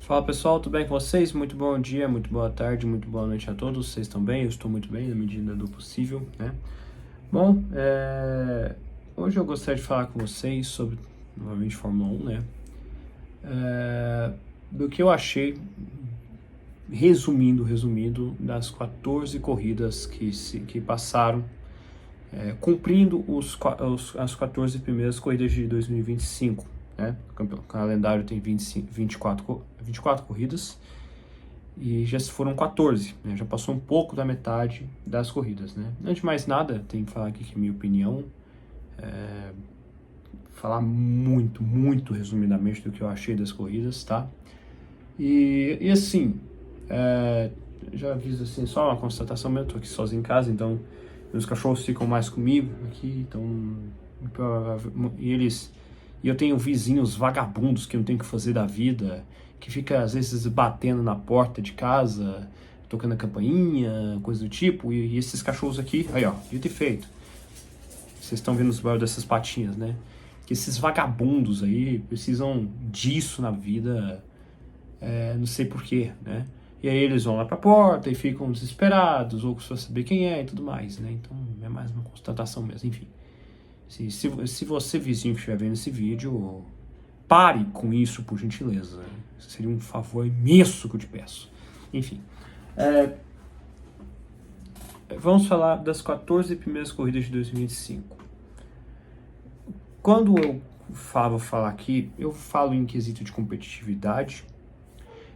Fala pessoal, tudo bem com vocês? Muito bom dia, muito boa tarde, muito boa noite a todos. Vocês estão bem? Eu estou muito bem, na medida do possível, né? Bom, hoje eu gostaria de falar com vocês sobre, novamente, Fórmula 1, né? Do que eu achei, resumindo, das 14 corridas que passaram, cumprindo as 14 primeiras corridas de 2025. Né? O calendário tem 24 corridas e já foram 14, né? Já passou um pouco da metade das corridas, né? Antes de mais nada, tenho que falar aqui que minha opinião, falar muito resumidamente do que eu achei das corridas, tá? E assim, já aviso assim, só uma constatação mesmo, tô aqui sozinho em casa, então meus cachorros ficam mais comigo aqui, então e eu tenho vizinhos vagabundos que não tem o que fazer da vida, que fica às vezes batendo na porta de casa, tocando a campainha, coisa do tipo, e esses cachorros aqui, aí ó, dito e feito. Vocês estão vendo os barulhos dessas patinhas, né? Que esses vagabundos aí precisam disso na vida, não sei porquê, né? E aí eles vão lá pra porta e ficam desesperados, ou só saber quem é e tudo mais, né? Então é mais uma constatação mesmo, enfim. Se você, vizinho, que estiver vendo esse vídeo, pare com isso, por gentileza. Seria um favor imenso que eu te peço. Enfim. Vamos falar das 14 primeiras corridas de 2025. Quando eu falar aqui, eu falo em quesito de competitividade.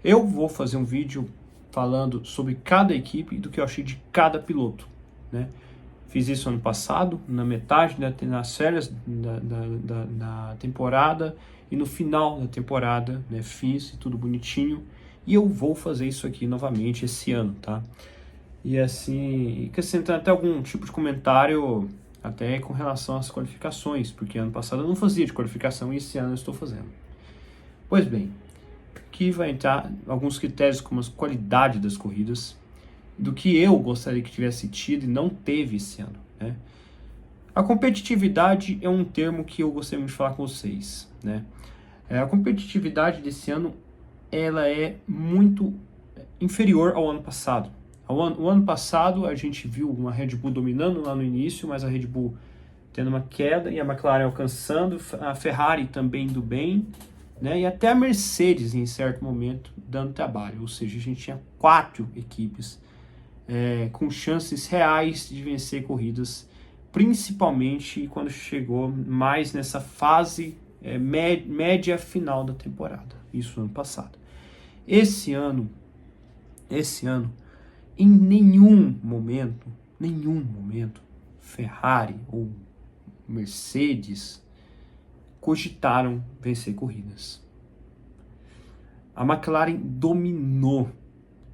Eu vou fazer um vídeo falando sobre cada equipe e do que eu achei de cada piloto, né? Fiz isso ano passado, na metade, nas férias da temporada, e no final da temporada, né, fiz tudo bonitinho, e eu vou fazer isso aqui novamente esse ano, tá? E assim, acrescentando até algum tipo de comentário, até com relação às qualificações, porque ano passado eu não fazia de qualificação e esse ano eu estou fazendo. Pois bem, aqui vai entrar alguns critérios como a qualidade das corridas, do que eu gostaria que tivesse tido e não teve esse ano, né? A competitividade é um termo que eu gostaria de falar com vocês, né? A competitividade desse ano, ela é muito inferior ao ano passado. O ano passado a gente viu uma Red Bull dominando lá no início, mas a Red Bull tendo uma queda e a McLaren alcançando, a Ferrari também indo bem, né? E até a Mercedes em certo momento dando trabalho, ou seja, a gente tinha 4 equipes com chances reais de vencer corridas, principalmente quando chegou mais nessa fase média final da temporada, isso ano passado. Esse ano, em nenhum momento, Ferrari ou Mercedes cogitaram vencer corridas. A McLaren dominou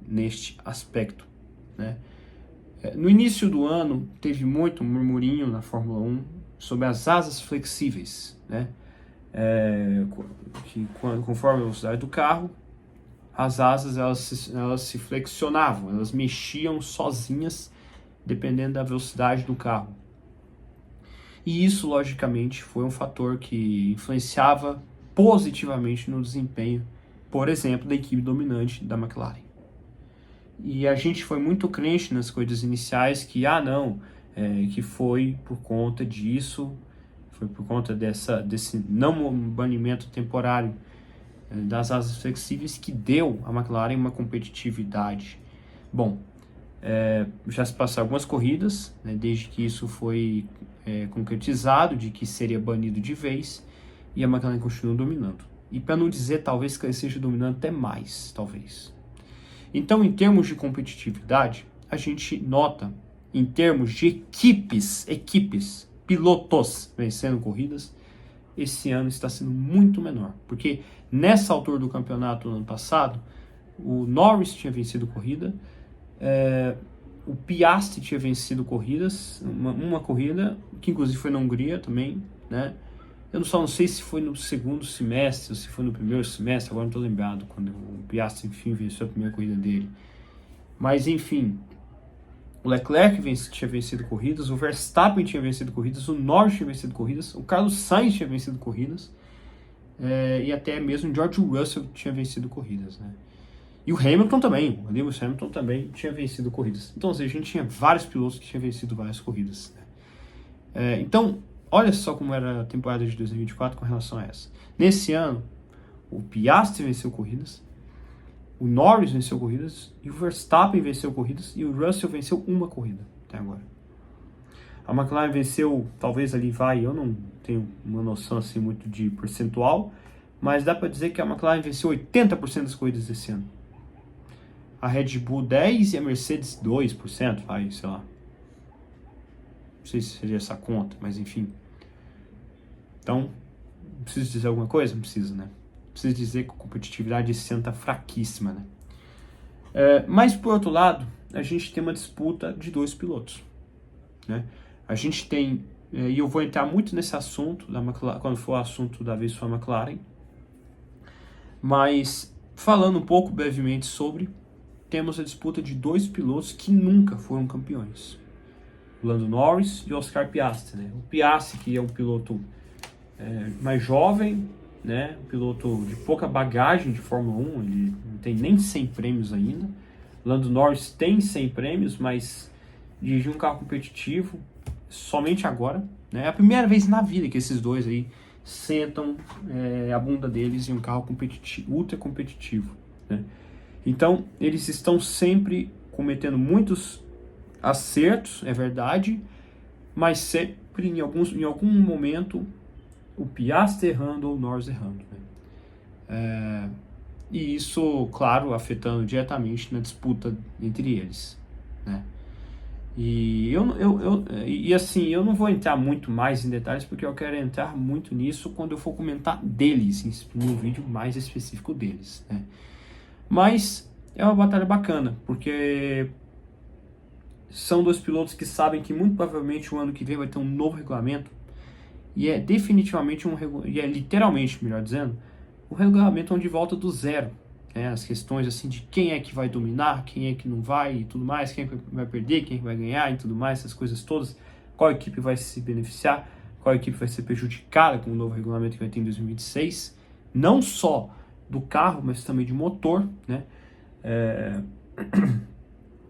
neste aspecto, né? No início do ano, teve muito murmurinho na Fórmula 1 sobre as asas flexíveis, né? Que conforme a velocidade do carro, as asas elas se flexionavam, elas mexiam sozinhas, dependendo da velocidade do carro. E isso, logicamente, foi um fator que influenciava positivamente no desempenho, por exemplo, da equipe dominante da McLaren. E a gente foi muito crente nas corridas iniciais que, que foi por conta disso, foi por conta desse não banimento temporário das asas flexíveis que deu à McLaren uma competitividade. Bom, já se passaram algumas corridas, né, desde que isso foi concretizado, de que seria banido de vez, e a McLaren continua dominando. E para não dizer, talvez, que ela esteja dominando até mais, talvez. Então, em termos de competitividade, a gente nota, em termos de equipes, pilotos vencendo corridas, esse ano está sendo muito menor. Porque nessa altura do campeonato, no ano passado, o Norris tinha vencido corrida, o Piastri tinha vencido corridas, uma corrida, que inclusive foi na Hungria também, né? Eu não sei se foi no segundo semestre ou se foi no primeiro semestre, agora não estou lembrado, quando o Piastri, enfim, venceu a primeira corrida dele. Mas, enfim, o Leclerc tinha vencido corridas, o Verstappen tinha vencido corridas, o Norris tinha vencido corridas, o Carlos Sainz tinha vencido corridas, e até mesmo George Russell tinha vencido corridas, né? E o Hamilton também, o Lewis Hamilton também tinha vencido corridas. Então, ou seja, a gente tinha vários pilotos que tinham vencido várias corridas, né? Então, olha só como era a temporada de 2024 com relação a essa. Nesse ano, o Piastri venceu corridas, o Norris venceu corridas, e o Verstappen venceu corridas, e o Russell venceu uma corrida até agora. A McLaren venceu, talvez ali eu não tenho uma noção assim muito de percentual, mas dá para dizer que a McLaren venceu 80% das corridas desse ano. A Red Bull 10% e a Mercedes 2%, sei lá. Não sei se seria essa conta, mas enfim. Então, preciso dizer alguma coisa? Não preciso, né? Preciso dizer que a competitividade esse ano tá fraquíssima, né? Mas, por outro lado, a gente tem uma disputa de dois pilotos, né? A gente tem, e eu vou entrar muito nesse assunto, da McLaren, quando for o assunto da vez for a McLaren, mas falando um pouco brevemente sobre, temos a disputa de dois pilotos que nunca foram campeões. O Lando Norris e o Oscar Piastri, né? O Piastri, que é um piloto mais jovem, né? Um piloto de pouca bagagem de Fórmula 1, ele não tem nem 100 prêmios ainda. O Lando Norris tem 100 prêmios, mas dirigiu um carro competitivo somente agora, né? É a primeira vez na vida que esses dois aí sentam a bunda deles em um carro competitivo, ultra competitivo, né? Então, eles estão sempre cometendo muitos acertos, é verdade, mas sempre em algum momento o Piastri errando ou o Norris errando, né? E isso, claro, afetando diretamente na disputa entre eles, né? E eu não vou entrar muito mais em detalhes, porque eu quero entrar muito nisso quando eu for comentar deles, no vídeo mais específico deles, né? Mas é uma batalha bacana, porque são dois pilotos que sabem que muito provavelmente o ano que vem vai ter um novo regulamento, e é definitivamente e é literalmente, melhor dizendo, um regulamento onde volta do zero, né? As questões assim de quem é que vai dominar, quem é que não vai e tudo mais, quem é que vai perder, quem é que vai ganhar e tudo mais, essas coisas todas, qual equipe vai se beneficiar, qual equipe vai ser prejudicada com o novo regulamento que vai ter em 2026, não só do carro, mas também de motor, né?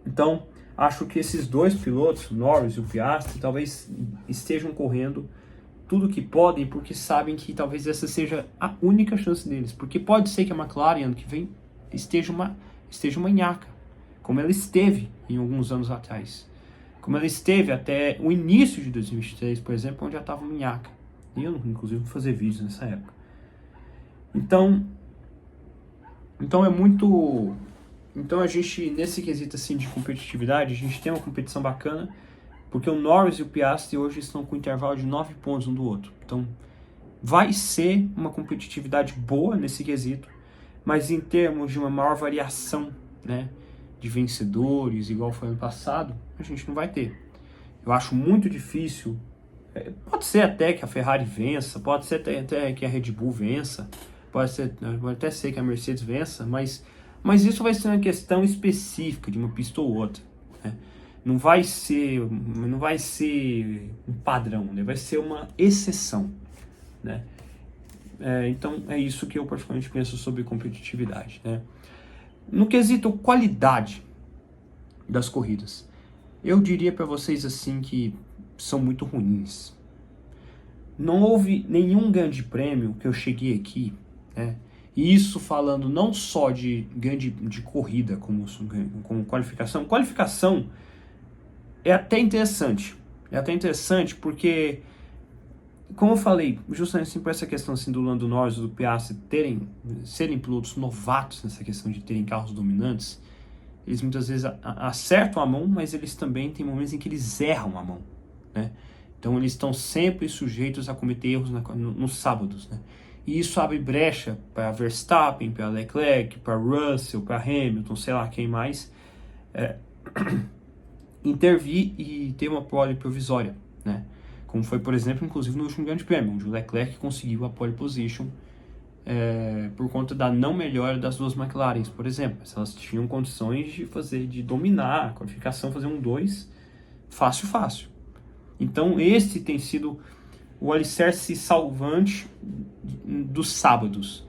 Então, acho que esses dois pilotos, o Norris e o Piastri, talvez estejam correndo tudo que podem, porque sabem que talvez essa seja a única chance deles. Porque pode ser que a McLaren, ano que vem, esteja uma nhaca, como ela esteve em alguns anos atrás. Como ela esteve até o início de 2023, por exemplo, onde já estava uma nhaca. E eu, inclusive, vou fazer vídeos nessa época. Então é muito... Então a gente, nesse quesito assim de competitividade, a gente tem uma competição bacana, porque o Norris e o Piastri hoje estão com um intervalo de 9 pontos um do outro. Então vai ser uma competitividade boa nesse quesito, mas em termos de uma maior variação, né, de vencedores, igual foi ano passado, a gente não vai ter. Eu acho muito difícil, pode ser até que a Ferrari vença, pode ser até que a Red Bull vença, pode até ser que a Mercedes vença, mas isso vai ser uma questão específica de uma pista ou outra, né? Não vai ser um padrão, né? Vai ser uma exceção, né? Então é isso que eu particularmente penso sobre competitividade, né? No quesito qualidade das corridas, eu diria para vocês assim que são muito ruins. Não houve nenhum grande prêmio que eu cheguei aqui, né? E isso falando não só de corrida como qualificação. Qualificação é até interessante. É até interessante porque, como eu falei, justamente assim, por essa questão assim, do Lando Norris e do Piastri serem pilotos novatos nessa questão de terem carros dominantes, eles muitas vezes acertam a mão, mas eles também têm momentos em que eles erram a mão, né? Então eles estão sempre sujeitos a cometer erros nos sábados, né? E isso abre brecha para Verstappen, para Leclerc, para Russell, para Hamilton, sei lá quem mais, intervir e ter uma pole provisória, né? Como foi, por exemplo, inclusive no último Grande Prêmio, onde o Leclerc conseguiu a pole position por conta da não melhora das duas McLarens, por exemplo. Mas elas tinham condições de dominar a qualificação, fazer um 2 fácil. Então esse tem sido o alicerce salvante dos sábados.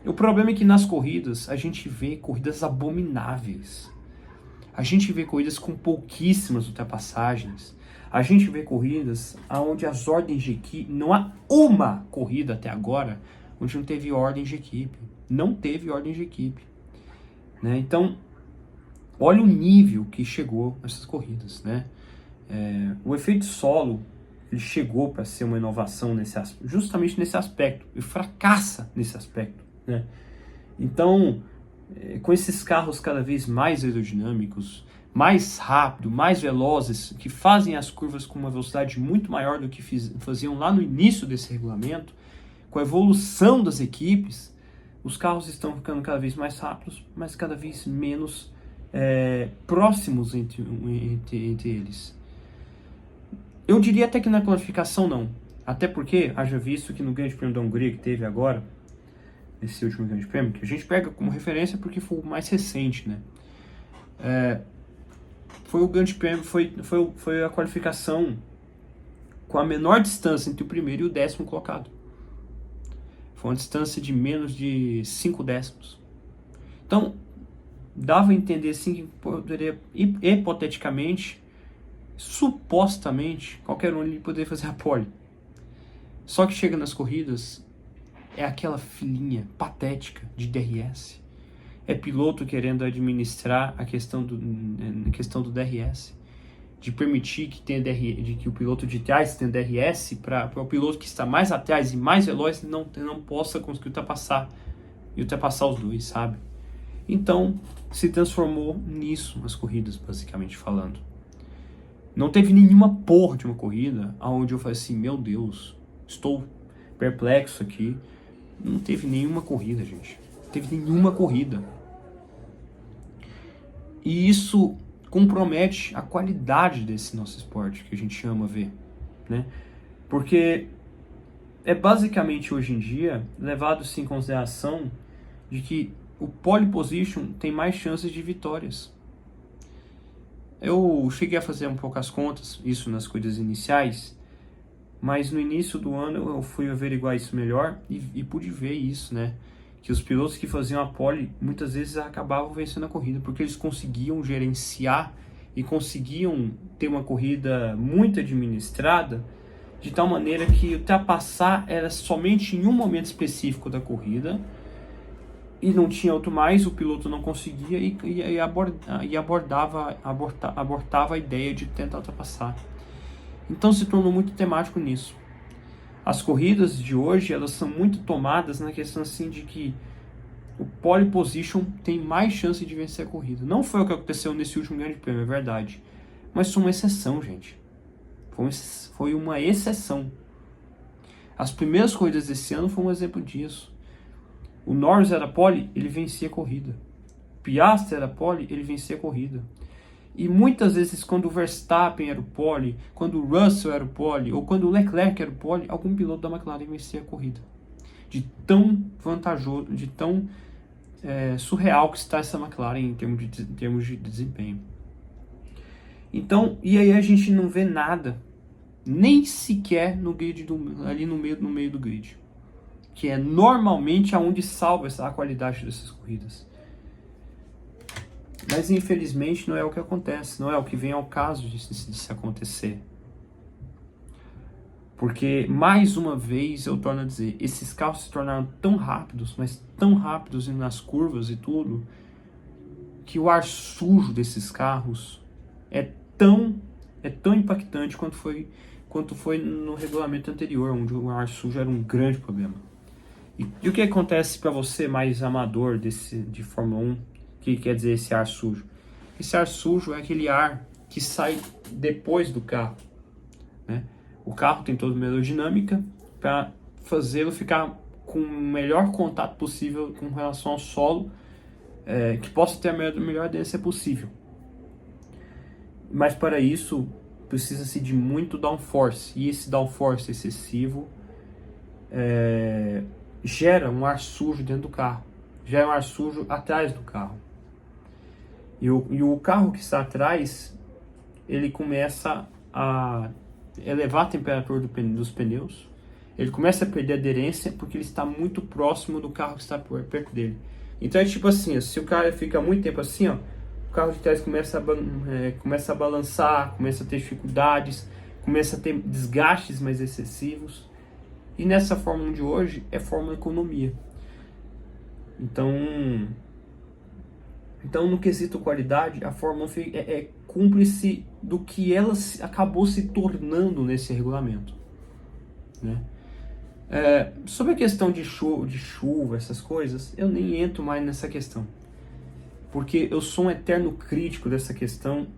O problema é que nas corridas a gente vê corridas abomináveis. A gente vê corridas com pouquíssimas ultrapassagens. A gente vê corridas onde as ordens de equipe... Não há uma corrida até agora onde não teve ordem de equipe. Não teve ordem de equipe. Né? Então, olha o nível que chegou nessas corridas. Né? O efeito solo ele chegou para ser uma inovação justamente nesse aspecto. E fracassa nesse aspecto. Né? Então, com esses carros cada vez mais aerodinâmicos, mais rápidos, mais velozes, que fazem as curvas com uma velocidade muito maior do que faziam lá no início desse regulamento, com a evolução das equipes, os carros estão ficando cada vez mais rápidos, mas cada vez menos próximos entre eles. Eu diria até que na classificação não, até porque, haja visto que no Grande Prêmio da Hungria que teve agora, esse último Grande Prêmio, que a gente pega como referência porque foi o mais recente, né? Foi o Grande Prêmio, foi a qualificação com a menor distância entre o primeiro e o 10º colocado. Foi uma distância de menos de 5 décimos. Então, dava a entender assim que poderia, hipoteticamente, supostamente, qualquer um poderia fazer a pole. Só que chega nas corridas, é aquela filinha patética de DRS. É piloto querendo administrar a questão do DRS. De permitir que o piloto de trás tenha DRS para o piloto que está mais atrás e mais veloz não possa conseguir ultrapassar. E ultrapassar os dois, sabe? Então, se transformou nisso as corridas, basicamente falando. Não teve nenhuma porra de uma corrida onde eu falei assim, meu Deus, estou perplexo aqui. Não teve nenhuma corrida, gente. Não teve nenhuma corrida. E isso compromete a qualidade desse nosso esporte, que a gente ama ver, né? Porque é basicamente, hoje em dia, levado-se em consideração de que o pole position tem mais chances de vitórias. Eu cheguei a fazer um pouco as contas, isso nas corridas iniciais, mas no início do ano eu fui averiguar isso melhor e pude ver isso, né? Que os pilotos que faziam a pole muitas vezes acabavam vencendo a corrida, porque eles conseguiam gerenciar e conseguiam ter uma corrida muito administrada, de tal maneira que ultrapassar era somente em um momento específico da corrida, e não tinha outro mais, o piloto não conseguia e abortava a ideia de tentar ultrapassar. Então se tornou muito temático nisso. As corridas de hoje, elas são muito tomadas na questão assim de que o pole position tem mais chance de vencer a corrida. Não foi o que aconteceu nesse último Grande Prêmio, é verdade. Mas foi uma exceção, gente. Foi uma exceção. As primeiras corridas desse ano foram um exemplo disso. O Norris era pole, ele vencia a corrida. Piastri era pole, ele vencia a corrida. E muitas vezes, quando o Verstappen era o pole, quando o Russell era o pole, ou quando o Leclerc era o pole, algum piloto da McLaren vencia a corrida. De tão vantajoso, de tão surreal que está essa McLaren em termos de desempenho. Então, e aí a gente não vê nada, nem sequer no grid ali no meio do grid, que é normalmente aonde salva a qualidade dessas corridas. Mas infelizmente não é o que acontece, não é o que vem ao caso de se acontecer. Porque, mais uma vez, eu torno a dizer, esses carros se tornaram tão rápidos, mas tão rápidos nas curvas e tudo, que o ar sujo desses carros é tão impactante quanto foi no regulamento anterior, onde o ar sujo era um grande problema. E o que acontece para você mais amador de Fórmula 1? O que quer dizer esse ar sujo? Esse ar sujo é aquele ar que sai depois do carro, né? O carro tem toda uma aerodinâmica para fazê-lo ficar com o melhor contato possível com relação ao solo, que possa ter a melhor aderência possível. Mas para isso precisa-se de muito downforce, e esse downforce excessivo gera um ar sujo dentro do carro, gera um ar sujo atrás do carro. E o carro que está atrás, ele começa a elevar a temperatura dos pneus, ele começa a perder aderência porque ele está muito próximo do carro que está perto dele. Então é tipo assim, se o cara fica muito tempo assim, ó, o carro de trás começa a balançar, começa a ter dificuldades, começa a ter desgastes mais excessivos. E nessa Fórmula 1 de hoje é Fórmula Economia. Então no quesito qualidade, a Fórmula 1 é cúmplice do que ela acabou se tornando nesse regulamento, né? Sobre a questão de chuva, essas coisas, eu nem entro mais nessa questão, porque eu sou um eterno crítico dessa questão,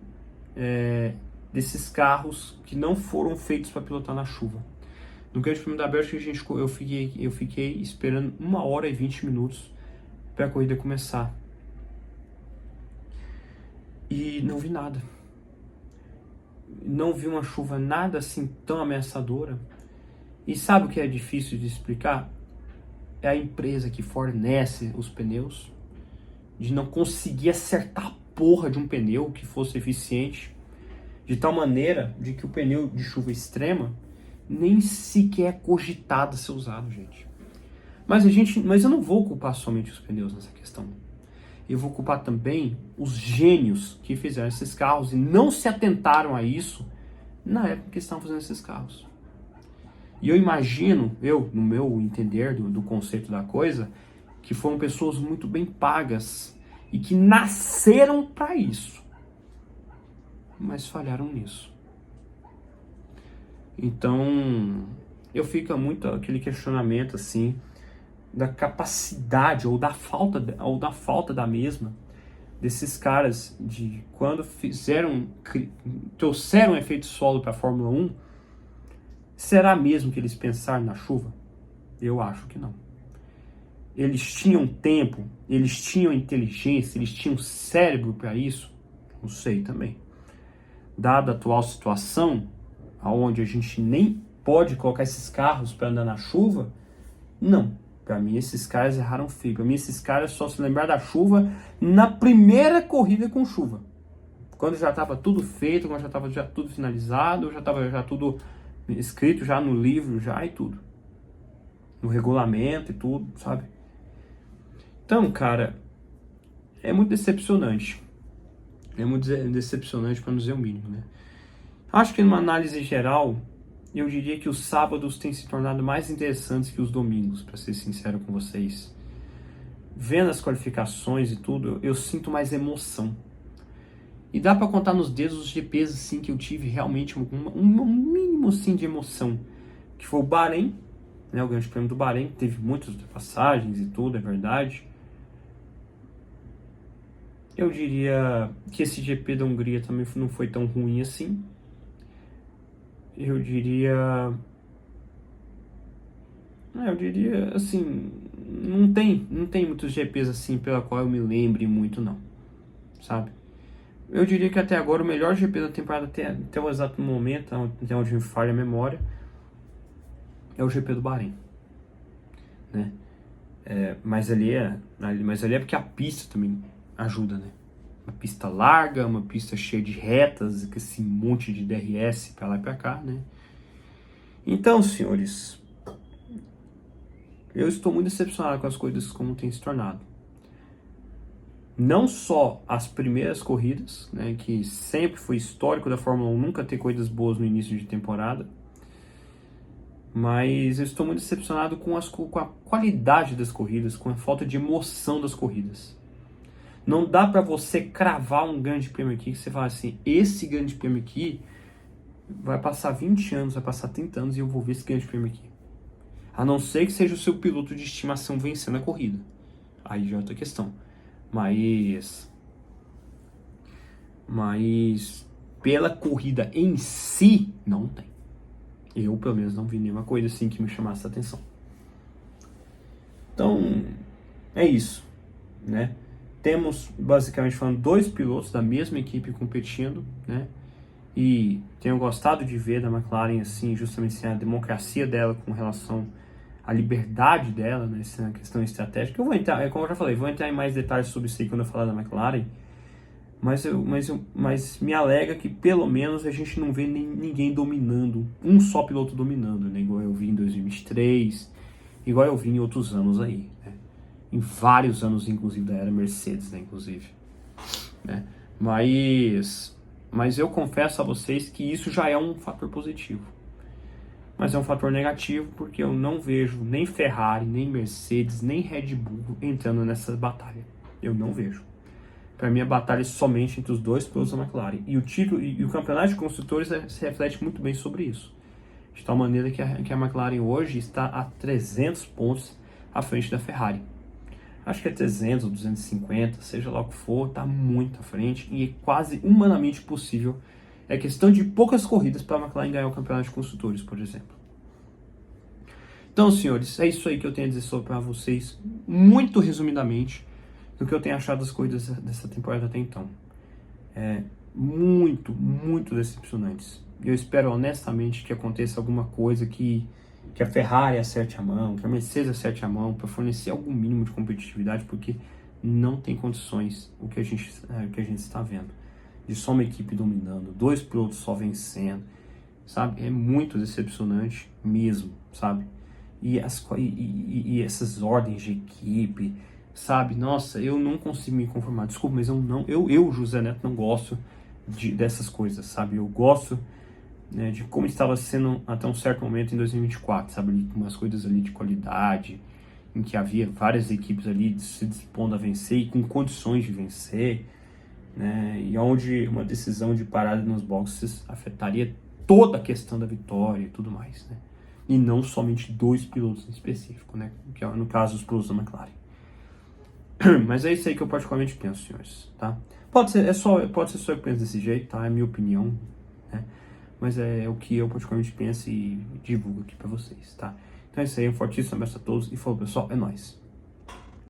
desses carros que não foram feitos para pilotar na chuva. No Grande Prêmio da Bélgica, eu fiquei esperando 1h20 para a corrida começar. E não vi nada. Não vi uma chuva nada assim tão ameaçadora. E sabe o que é difícil de explicar? É a empresa que fornece os pneus, de não conseguir acertar a porra de um pneu que fosse eficiente, de tal maneira de que o pneu de chuva extrema nem sequer é cogitado ser usado, gente. Mas eu não vou culpar somente os pneus nessa questão. Eu vou culpar também os gênios que fizeram esses carros e não se atentaram a isso na época que estavam fazendo esses carros. E eu imagino, no meu entender do conceito da coisa, que foram pessoas muito bem pagas e que nasceram para isso, mas falharam nisso. Então, eu fico muito aquele questionamento assim da capacidade ou da falta da mesma desses caras de quando trouxeram efeito solo para a Fórmula 1. Será mesmo que eles pensaram na chuva? Eu acho que não. Eles tinham tempo, eles tinham inteligência, eles tinham cérebro para isso? Não sei também. Dada a atual situação, onde a gente nem pode colocar esses carros para andar na chuva, não. Para mim, esses caras erraram feio. Para mim, esses caras só se lembraram da chuva na primeira corrida com chuva. Quando já estava tudo feito, quando já estava tudo finalizado, já estava já tudo escrito já no livro, já e tudo. No regulamento e tudo, sabe? Então, cara, é muito decepcionante. É muito decepcionante, para não dizer o mínimo, né? Acho que numa análise geral, eu diria que os sábados têm se tornado mais interessantes que os domingos, para ser sincero com vocês. Vendo as qualificações e tudo, eu sinto mais emoção. E dá para contar nos dedos os GPs assim, que eu tive realmente um mínimo assim, de emoção. Que foi o Bahrein, né, o Grande Prêmio do Bahrein, que teve muitas ultrapassagens e tudo, é verdade. Eu diria que esse GP da Hungria também não foi tão ruim assim. Eu diria assim, não tem muitos GPs assim pela qual eu me lembre muito não, sabe? Eu diria que até agora o melhor GP da temporada até o exato momento, até onde me falha a memória, é o GP do Bahrein, né? Mas ali é porque a pista também ajuda, né? Uma pista larga, uma pista cheia de retas, com esse monte de DRS pra lá e pra cá, né? Então, senhores, eu estou muito decepcionado com as coisas como tem se tornado. Não só as primeiras corridas, né, que sempre foi histórico da Fórmula 1 nunca ter corridas boas no início de temporada, mas eu estou muito decepcionado com a qualidade das corridas, com a falta de emoção das corridas. Não dá para você cravar um grande prêmio aqui que você fala assim, esse grande prêmio aqui vai passar 20 anos, vai passar 30 anos e eu vou ver esse grande prêmio aqui. A não ser que seja o seu piloto de estimação vencendo a corrida. Aí já é outra questão. Mas pela corrida em si, não tem. Eu, pelo menos, não vi nenhuma coisa assim que me chamasse a atenção. Então, é isso, né? Temos, basicamente falando, 2 pilotos da mesma equipe competindo, né? E tenho gostado de ver da McLaren, assim, justamente assim, a democracia dela com relação à liberdade dela, né? Essa questão estratégica. Eu vou entrar, como eu já falei, vou entrar em mais detalhes sobre isso aí quando eu falar da McLaren. Mas me alega que pelo menos a gente não vê ninguém dominando, um só piloto dominando, né? Igual eu vi em 2023, igual eu vi em outros anos aí, né? Em vários anos, inclusive, da era Mercedes, né? Inclusive, né? Mas eu confesso a vocês que isso já é um fator positivo. Mas é um fator negativo porque eu não vejo nem Ferrari, nem Mercedes, nem Red Bull entrando nessa batalha. Eu não vejo. Para mim, a batalha é somente entre os dois pilotos da McLaren. E o título e o campeonato de construtores se reflete muito bem sobre isso. De tal maneira que a McLaren hoje está a 300 pontos à frente da Ferrari. Acho que é 300 ou 250, seja lá o que for, está muito à frente e é quase humanamente possível. É questão de poucas corridas para a McLaren ganhar o campeonato de construtores, por exemplo. Então, senhores, é isso aí que eu tenho a dizer para vocês, muito resumidamente, do que eu tenho achado das corridas dessa temporada até então. Muito decepcionantes. E eu espero honestamente que aconteça alguma coisa que a Ferrari acerte a mão, que a Mercedes acerte a mão para fornecer algum mínimo de competitividade, porque não tem condições o que a gente está vendo. De só uma equipe dominando, dois pilotos só vencendo, sabe? É muito decepcionante mesmo, sabe? E essas ordens de equipe, sabe? Nossa, eu não consigo me conformar. Desculpa, mas eu José Neto, não gosto dessas coisas, sabe? Eu gosto, né, de como estava sendo até um certo momento em 2024, sabe? Umas coisas ali de qualidade, em que havia várias equipes ali se dispondo a vencer e com condições de vencer, né? E onde uma decisão de parada nos boxes afetaria toda a questão da vitória e tudo mais, né? E não somente dois pilotos em específico, né? Que é no caso os pilotos da McLaren. Mas é isso aí que eu particularmente penso, senhores, tá? Pode ser só eu que penso desse jeito, tá? É a minha opinião, né? Mas é o que eu particularmente penso e divulgo aqui pra vocês, tá? Então é isso aí, um fortíssimo abraço a todos e falou, pessoal, é nóis!